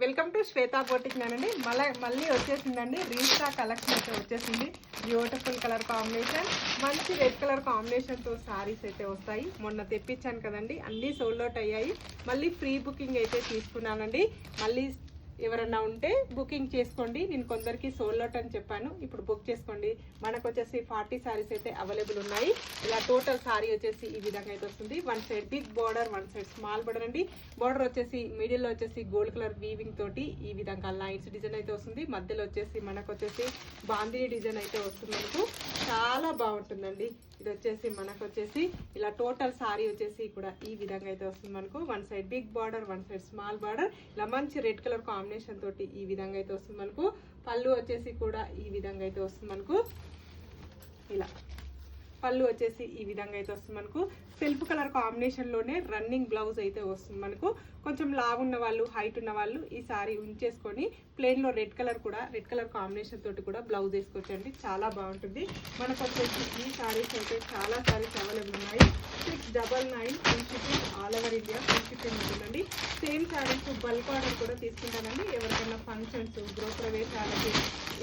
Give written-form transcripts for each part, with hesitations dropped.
Welcome to Shweta boutique నానండి. మళ్ళీ వచ్చేసిందండి రీస్టా కలెక్షన్ అయితే వచ్చేసింది. బ్యూటిఫుల్ కలర్ కాంబినేషన్, మంచి రెడ్ కలర్ కాంబినేషన్తో సారీస్ అయితే వస్తాయి. మొన్న తెప్పించాను కదండి, అన్నీ సోల్డ్ అవుట్ అయ్యాయి. మళ్ళీ ప్రీ బుకింగ్ అయితే తీసుకున్నానండి. మళ్ళీ ఎవరన్నా ఉంటే బుకింగ్ చేసుకోండి. నేను కొందరికి సోల్డ్ అవుట్ అని చెప్పాను, ఇప్పుడు బుక్ చేసుకోండి. మనకు వచ్చేసి 40 సారీస్ అయితే అవైలబుల్ ఉన్నాయి. ఇలా టోటల్ సారీ వచ్చేసి ఈ విధంగా అయితే వస్తుంది. One side big border, one side small border అండి. బార్డర్ వచ్చేసి మిడిల్లో వచ్చేసి గోల్డ్ కలర్ వీవింగ్ తోటి ఈ విధంగా లైన్స్ డిజైన్ అయితే వస్తుంది. మధ్యలో వచ్చేసి మనకు వచ్చేసి బాందిని డిజైన్ అయితే వస్తుంది. మనకు చాలా బాగుంటుందండి. ఇది వచ్చేసి మనకు వచ్చేసి ఇలా టోటల్ సారీ వచ్చేసి కూడా ఈ విధంగా అయితే వస్తుంది. మనకు one side big border, one side small border, ఇలా మంచి రెడ్ కలర్ కాంబినేషన్ తోటి ఈ విధంగా అయితే వస్తుంది. మనకు పళ్ళు వచ్చేసి కూడా ఈ విధంగా అయితే వస్తుంది. మనకు ఇలా పళ్ళు వచ్చేసి ఈ విధంగా అయితే వస్తుంది. మనకు సెల్ఫ్ కలర్ కాంబినేషన్ లోనే రన్నింగ్ బ్లౌజ్ అయితే వస్తుంది. మనకు కొంచెం లావు ఉన్న వాళ్ళు, హైట్ ఉన్న వాళ్ళు ఈ సారీ ఉంచేసుకొని ప్లెయిన్ లో రెడ్ కలర్ కాంబినేషన్ తోటి కూడా బ్లౌజ్ వేసుకోవచ్చండి. చాలా బాగుంటుంది. మనకు వచ్చేసి ఈ సారీస్ అయితే చాలా సారీస్ అవైలబుల్ ఉన్నాయి. 699 free shipping, all over India free shipping ఉంటుందండి. సేమ్ సారీస్ బల్క్ ఆర్డర్ కూడా తీసుకుంటానండి. ఎవరికైనా ఫంక్షన్స్, గృహప్రవేశాలకి,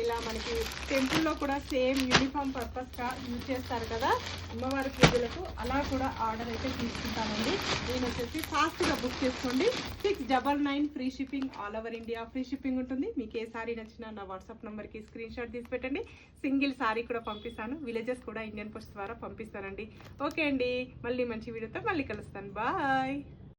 ఇలా మనకి టెంపుల్లో కూడా సేమ్ యూనిఫామ్ పర్పస్ గా యూజ్ చేస్తారు కదా అమ్మవారి పూజలకు, అలా కూడా ఆర్డర్ అయితే తీసుకుంటానండి. నేను వచ్చేసి ఫాస్ట్ గా బుక్ చేసుకోండి. 699 free shipping, all over India free shipping ఉంటుంది. మీకు ఏ సారీ నచ్చినా నా వాట్సాప్ నెంబర్ కి స్క్రీన్ షాట్ తీసి పెట్టండి. సింగిల్ సారీ కూడా పంపిస్తాను. విలేజెస్ కూడా ఇండియన్ పోస్ట్ ద్వారా పంపిస్తానండి. ఓకే అండి, మళ్ళీ మంచి వీడియోతో మళ్ళీ కలుస్తాను. బాయ్.